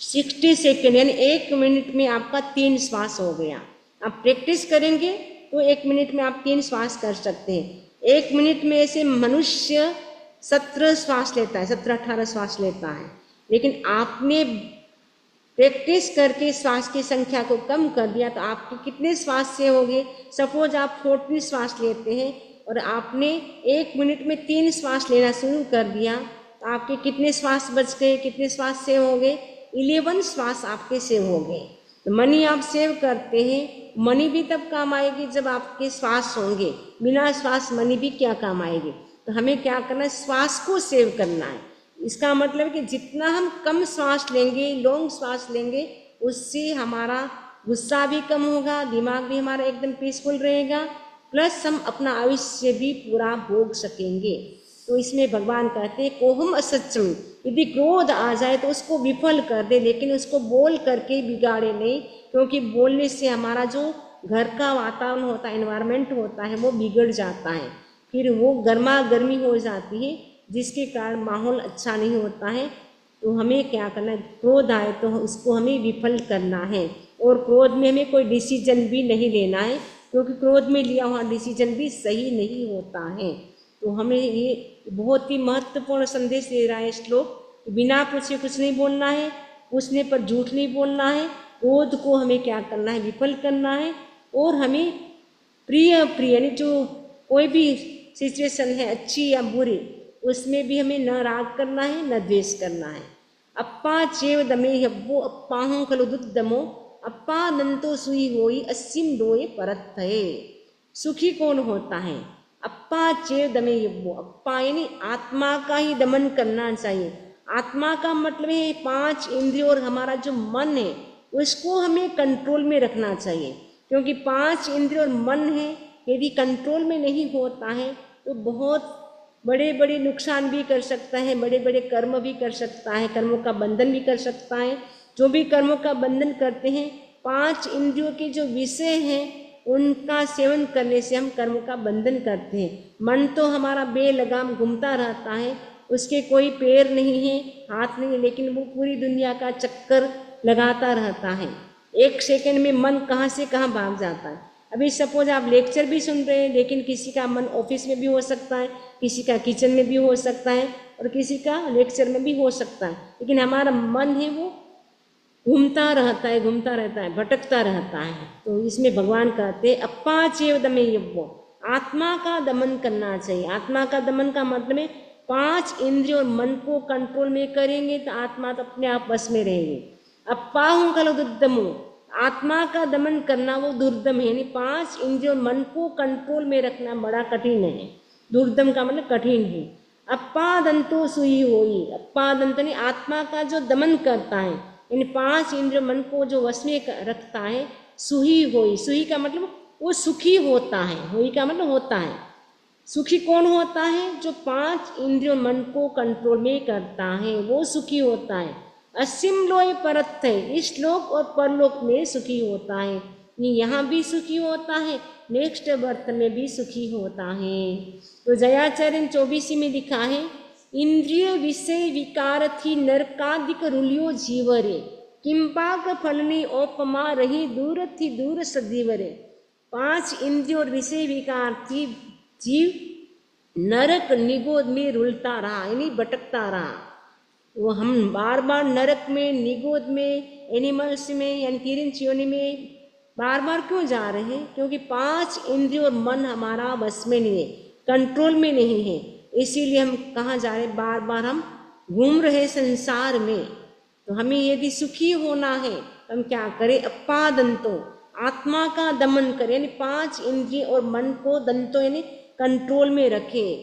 S1: 60 सेकंड यानी 1 मिनट में आपका 3 श्वास हो गया। आप प्रैक्टिस करेंगे तो 1 मिनट में आप 3 श्वास कर सकते हैं। 1 मिनट में ऐसे मनुष्य 17 श्वास लेता है, 17-18 श्वास लेता है, लेकिन आपने प्रैक्टिस करके श्वास की संख्या को कम कर दिया तो आपके कितने श्वास से हो गए। सपोज आप 40 श्वास लेते हैं और आपने 1 मिनट में 3 श्वास लेना शुरू कर दिया तो आपके कितने श्वास बच गए, कितने श्वास सेव हो गए, 11 श्वास आपके सेव हो गए। तो मनी आप सेव करते हैं, मनी भी तब काम आएगी जब आपके श्वास होंगे, बिना श्वास मनी भी क्या काम आएगी। तो हमें क्या करना है, श्वास को सेव करना है। इसका मतलब है कि जितना हम कम श्वास लेंगे, लॉन्ग श्वास लेंगे, उससे हमारा गुस्सा भी कम होगा, दिमाग भी हमारा एकदम पीसफुल रहेगा, प्लस हम अपना आयुष्य भी पूरा भोग सकेंगे। तो इसमें भगवान कहते हैं कोहम असत्यम, यदि क्रोध आ जाए तो उसको विफल कर दे, लेकिन उसको बोल करके बिगाड़े नहीं, क्योंकि बोलने से हमारा जो घर का वातावरण होता है, एनवायरनमेंट होता है, वो बिगड़ जाता है, फिर वो गर्मा गर्मी हो जाती है, जिसके कारण माहौल अच्छा नहीं होता है। तो हमें क्या करना है, क्रोध आए तो उसको हमें विफल करना है, और क्रोध में हमें कोई डिसीजन भी नहीं लेना है, क्योंकि क्रोध में लिया हुआ डिसीजन भी सही नहीं होता है। तो हमें ये बहुत ही महत्वपूर्ण संदेश दे रहा है श्लोक, बिना पूछे कुछ नहीं बोलना है, पूछने पर झूठ नहीं बोलना है, क्रोध को हमें क्या करना है, विफल करना है, और हमें प्रिय यानी जो कोई भी सिचुएशन है अच्छी या बुरी, उसमें भी हमें न राग करना है न द्वेष करना है। अप्पा चेव दमे हब्बो अप्पाहं खलु दुद्दमो अप्पा नंतो सुई होई अस्सिम दोए परत है। सुखी कौन होता है, अप्पा चेव दमे यब्बो, अप्पा यानी आत्मा का ही दमन करना चाहिए। आत्मा का मतलब है 5 इंद्रिय और हमारा जो मन है उसको हमें कंट्रोल में रखना चाहिए, क्योंकि 5 इंद्रिय और मन है यदि कंट्रोल में नहीं होता है तो बहुत बड़े बड़े नुकसान भी कर सकता है, बड़े बड़े कर्म भी कर सकता है, कर्मों का बंधन भी कर सकता है। जो भी कर्मों का बंधन करते हैं, 5 इंद्रियों के जो विषय हैं उनका सेवन करने से हम कर्म का बंधन करते हैं। मन तो हमारा बेलगाम घूमता रहता है, उसके कोई पैर नहीं है, हाथ नहीं है, लेकिन वो पूरी दुनिया का चक्कर लगाता रहता है। 1 सेकंड में मन कहाँ से कहाँ भाग जाता है। अभी सपोज आप लेक्चर भी सुन रहे हैं, लेकिन किसी का मन ऑफिस में भी हो सकता है, किसी का किचन में भी हो सकता है, और किसी का लेक्चर में भी हो सकता है, लेकिन हमारा मन है वो घूमता रहता है, घूमता रहता है, भटकता रहता है। तो इसमें भगवान कहते हैं अप्पा चेव दमे यब्बो, आत्मा का दमन करना चाहिए। आत्मा का दमन का मतलब है 5 इंद्रिय और मन को कंट्रोल में करेंगे तो आत्मा तो अपने आप बस में रहेगी। अप्पा हूँ कलो दुर्दमो, आत्मा का दमन करना वो दुर्दम है, यानी 5 इंद्रिय और मन को कंट्रोल में रखना बड़ा कठिन है। दुर्दम का मतलब कठिन है। अप्पा दंतो सुई होई, अप्पा दंत यानी आत्मा का जो दमन करता है, यानी 5 इंद्रिय मन को जो वश में रखता है, सुही होई, सुही का मतलब वो सुखी होता है, होई का मतलब होता है। सुखी कौन होता है, जो 5 इंद्रिय मन को कंट्रोल में करता है, वो सुखी होता है। असीम लोय परत है, इस लोक और परलोक में सुखी होता है, यहाँ भी सुखी होता है, नेक्स्ट बर्थ में भी सुखी होता है। तो जयाचरण 24 में लिखा है, इंद्रिय विषय विकार थी नरकादिक रुलियो जीवरे, किंपाक फलनी ओपमा रही दूर थी दूर सदीवरे। 5 इंद्रिय और विषय विकार थी जीव नरक निगोद में रुलता रहा, यानी भटकता रहा। वो हम बार बार नरक में, निगोद में, एनिमल्स में यानी तीन योनि में बार बार क्यों जा रहे हैं, क्योंकि 5 इंद्रिय और मन हमारा बस में नहीं है, कंट्रोल में नहीं है, इसीलिए हम कहाँ जा रहे हैं, बार बार हम घूम रहे संसार में। तो हमें यदि सुखी होना है, तो हम क्या करें, अपादंतो, आत्मा का दमन करें, यानी 5 इंद्रिय और मन को दंतो यानी कंट्रोल में रखें।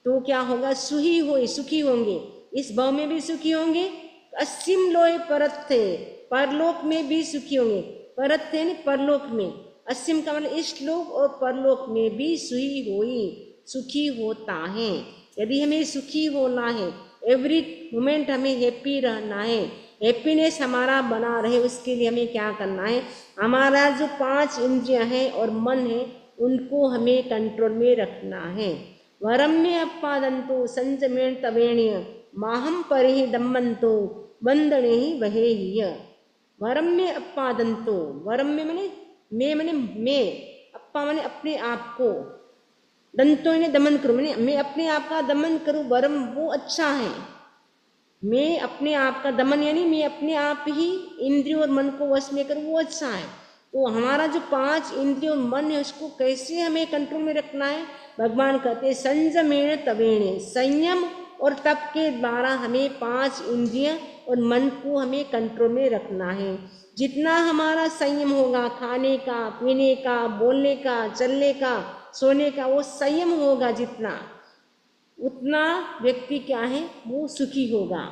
S1: तो क्या होगा, सुही हो सुखी होंगे, इस भाव में भी सुखी होंगे, असीम लोय परत थे, परलोक में भी सुखी होंगे। परत थे यानी परलोक में, असीम का मतलब इस लोक और परलोक में भी सुखी होता है। यदि हमें सुखी होना है, एवरी मोमेंट हमें हैप्पी रहना है, हैप्पीनेस हमारा बना रहे, उसके लिए हमें क्या करना है, हमारा जो 5 इंद्रियां हैं और मन है उनको हमें कंट्रोल में रखना है। वरम्य अपादंतो संजमेण तवेण्य माहम परिहि दम्मंतो बंदने ही वहे ही। वरम्य अपादंतो, वरम्य मने मैं, अपा मने अपने आप को, दंतो ने दमन करूं, मैं अपने आप का दमन करूं, वरम वो अच्छा है। मैं अपने आप का दमन यानी मैं अपने आप ही इंद्रिय और मन को वश में करूं, वो अच्छा है। तो हमारा जो 5 इंद्रिय और मन है उसको कैसे हमें कंट्रोल में रखना है, भगवान कहते हैं संयमेण तवेण, संयम और तप के द्वारा हमें 5 इंद्रिय और मन को हमें कंट्रोल में रखना है। जितना हमारा संयम होगा, खाने का, पीने का, बोलने का, चलने का, सोने का, वो संयम होगा जितना, उतना व्यक्ति क्या है, वो सुखी होगा।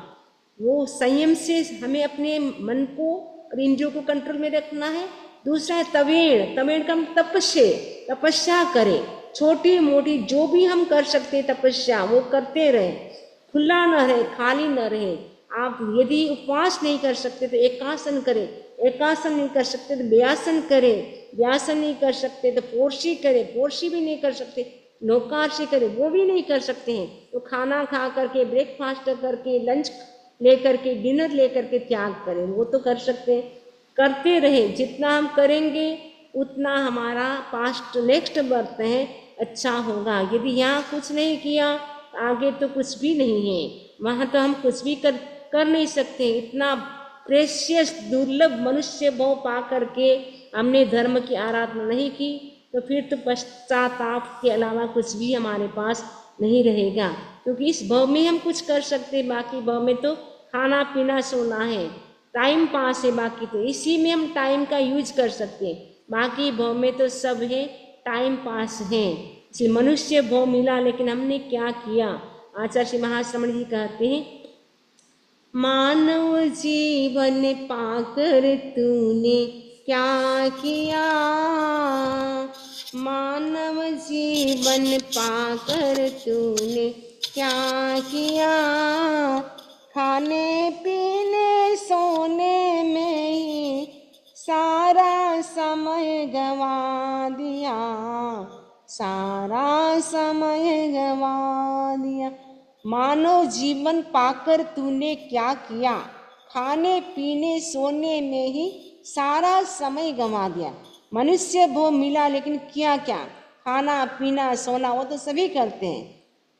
S1: वो संयम से हमें अपने मन को और इंद्रियों को कंट्रोल में रखना है। दूसरा है तवेण, तवेण का तपस्या करें, छोटी मोटी जो भी हम कर सकते तपस्या वो करते रहे, खुला न रहे, खाली न रहे। आप यदि उपवास नहीं कर सकते तो एकासन करें, एकासन नहीं कर सकते तो व्यासन करें, व्यासन नहीं कर सकते तो फोर्शी करें, फोर्शी भी नहीं कर सकते नौकारशी करें, वो भी नहीं कर सकते हैं तो खाना खा करके, ब्रेकफास्ट करके, लंच लेकर के, डिनर लेकर के त्याग करें, वो तो कर सकते हैं। करते रहे, जितना हम करेंगे उतना हमारा पास्ट नेक्स्ट बर्थ है अच्छा होगा। यदि यहाँ कुछ नहीं किया आगे तो कुछ भी नहीं है, वहाँ तो हम कुछ भी कर नहीं सकते। इतना प्रेशियस दुर्लभ मनुष्य भाव पा करके हमने धर्म की आराधना नहीं की तो फिर तो पश्चाताप के अलावा कुछ भी हमारे पास नहीं रहेगा, क्योंकि इस भाव में हम कुछ कर सकते, बाकी भाव में तो खाना पीना सोना है, टाइम पास है, बाकी तो इसी में हम टाइम का यूज कर सकते हैं, बाकी भाव में तो सब है टाइम पास है। इसलिए मनुष्य भाव मिला लेकिन हमने क्या किया। आचार्य श्री महाश्रमण जी कहते हैं, मानव जीवन पाकर तूने क्या किया, मानव जीवन पाकर तूने क्या किया, खाने पीने सोने में ही सारा समय गवा दिया, सारा समय गवा दिया। मानव जीवन पाकर तूने क्या किया, खाने पीने सोने में ही सारा समय गंवा दिया। मनुष्य भोग मिला लेकिन किया क्या, खाना पीना सोना वो तो सभी करते हैं,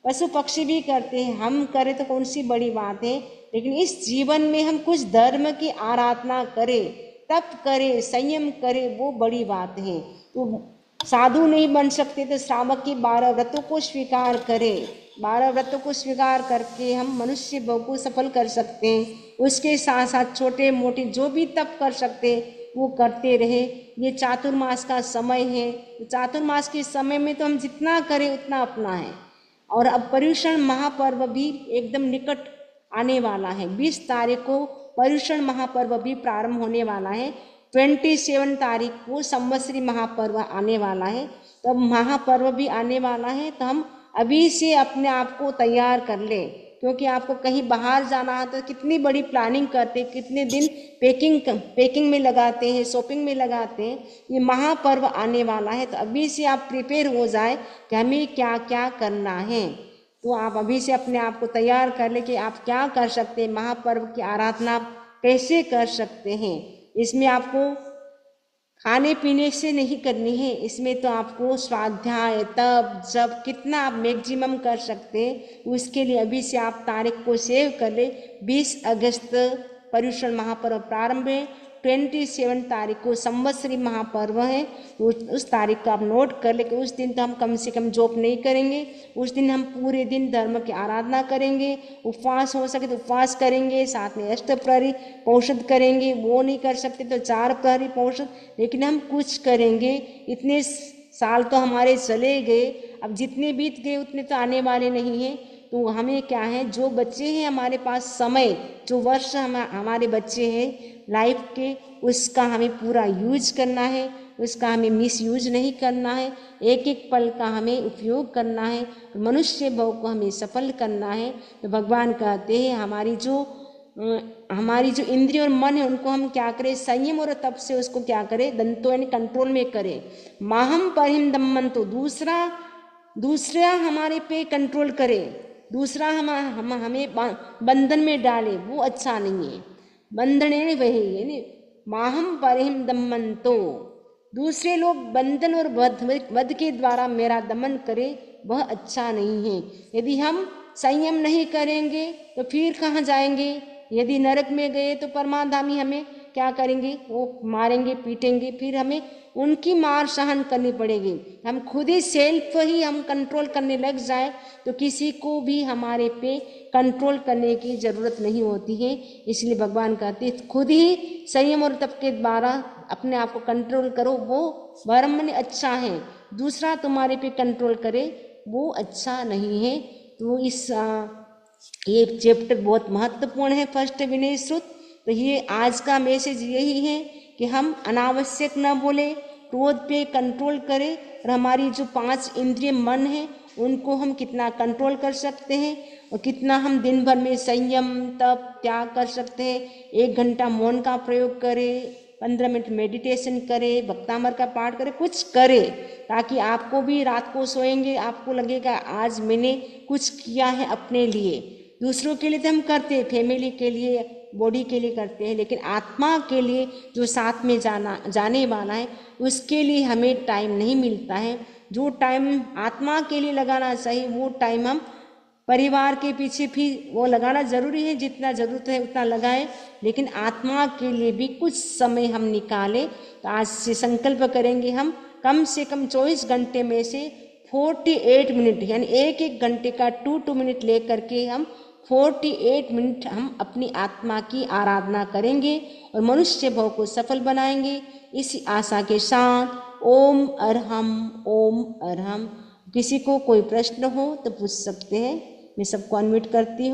S1: पशु पक्षी भी करते हैं, हम करें तो कौन सी बड़ी बात है। लेकिन इस जीवन में हम कुछ धर्म की आराधना करें, तप करें, संयम करें, वो बड़ी बात है। तो साधु नहीं बन सकते तो श्रावक की 12 व्रतों को स्वीकार करें, 12 व्रतों को स्वीकार करके हम मनुष्य भाव को सफल कर सकते हैं। उसके साथ साथ छोटे मोटे जो भी तप कर सकते वो करते रहे। ये चातुर्मास का समय है, चातुर्मास के समय में तो हम जितना करें उतना अपना है। और अब पर्युषण महापर्व भी एकदम निकट आने वाला है, 20 तारीख को पर्युषण महापर्व भी प्रारंभ होने वाला है, 27 तारीख को संवत्सरी महापर्व आने वाला है। तब महापर्व भी आने वाला है, तो हम अभी से अपने आप को तैयार कर ले, क्योंकि आपको कहीं बाहर जाना है तो कितनी बड़ी प्लानिंग करते हैं, कितने दिन पैकिंग में लगाते हैं, शॉपिंग में लगाते हैं। ये महापर्व आने वाला है तो अभी से आप प्रिपेयर हो जाए कि हमें क्या क्या करना है। तो आप अभी से अपने आप को तैयार कर ले कि आप क्या कर सकते हैं, महापर्व की आराधना कैसे कर सकते हैं। इसमें आपको खाने पीने से नहीं करनी है, इसमें तो आपको स्वाध्याय तप जब कितना आप मैक्सिमम कर सकते हैं उसके लिए अभी से आप तारीख को सेव कर ले। 20 अगस्त पर्युषण महापर्व प्रारंभ है, 27 तारीख को संवत्सरी महापर्व है, तो उस तारीख को आप नोट कर ले कि उस दिन तो हम कम से कम जॉब नहीं करेंगे। उस दिन हम पूरे दिन धर्म की आराधना करेंगे, उपवास हो सके तो उपवास करेंगे, साथ में अष्टप्रहरी पौषध करेंगे, वो नहीं कर सकते तो 4 प्रहरी पौषध, लेकिन हम कुछ करेंगे। इतने साल तो हमारे चले गए, अब जितने बीत गए उतने तो आने वाले नहीं हैं। तो हमें क्या है, जो बच्चे हैं हमारे पास समय, जो वर्ष हमारे बच्चे हैं लाइफ के, उसका हमें पूरा यूज करना है, उसका हमें मिस यूज नहीं करना है। एक एक पल का हमें उपयोग करना है, मनुष्य भाव को हमें सफल करना है। तो भगवान कहते हैं हमारी जो इंद्रिय और मन है उनको हम क्या करें, संयम और तप से उसको क्या करें, दंतो यानी कंट्रोल में करें। माहम परिम दम्मंतो, दूसरा हमारे पे कंट्रोल करे, दूसरा हमें बंधन में डाले, वो अच्छा नहीं है। बंधने वही यानी माहम परिम दम्मंतो, दूसरे लोग बंधन और वध के द्वारा मेरा दमन करे, वह अच्छा नहीं है। यदि हम संयम नहीं करेंगे तो फिर कहाँ जाएंगे, यदि नरक में गए तो परमाधामी हमें क्या करेंगे, वो मारेंगे पीटेंगे, फिर हमें उनकी मार सहन करनी पड़ेगी। हम खुद ही सेल्फ ही हम कंट्रोल करने लग जाए तो किसी को भी हमारे पे कंट्रोल करने की जरूरत नहीं होती है। इसलिए भगवान कहते हैं खुद ही संयम और तप के द्वारा अपने आप को कंट्रोल करो, वो ब्रह्म अच्छा है। दूसरा तुम्हारे पे कंट्रोल करे वो अच्छा नहीं है। तो ये चैप्टर बहुत महत्वपूर्ण है, फर्स्ट विनय श्रुत। तो ये आज का मैसेज यही है कि हम अनावश्यक न बोले, क्रोध पे कंट्रोल करें, और हमारी जो 5 इंद्रिय मन है उनको हम कितना कंट्रोल कर सकते हैं और कितना हम दिन भर में संयम तप त्याग कर सकते हैं। 1 घंटा मौन का प्रयोग करें, 15 मिनट मेडिटेशन करें, भक्तामर का पाठ करें, कुछ करें, ताकि आपको भी रात को सोएंगे आपको लगेगा आज मैंने कुछ किया है अपने लिए। दूसरों के लिए तो हम करते हैं, फैमिली के लिए, बॉडी के लिए करते हैं, लेकिन आत्मा के लिए जो साथ में जाने वाला है उसके लिए हमें टाइम नहीं मिलता है। जो टाइम आत्मा के लिए लगाना चाहिए वो टाइम हम परिवार के पीछे भी वो लगाना जरूरी है, जितना जरूरत है उतना लगाएं, लेकिन आत्मा के लिए भी कुछ समय हम निकालें। तो आज से संकल्प करेंगे हम कम से कम 24 घंटे में से 48 मिनट यानी एक घंटे का 2 मिनट ले करके हम 48 मिनट हम अपनी आत्मा की आराधना करेंगे और मनुष्य भाव को सफल बनाएंगे। इसी आशा के साथ ओम अरहम ओम अरहम। किसी को कोई प्रश्न हो तो पूछ सकते हैं, मैं सबको अनम्यूट करती हूँ।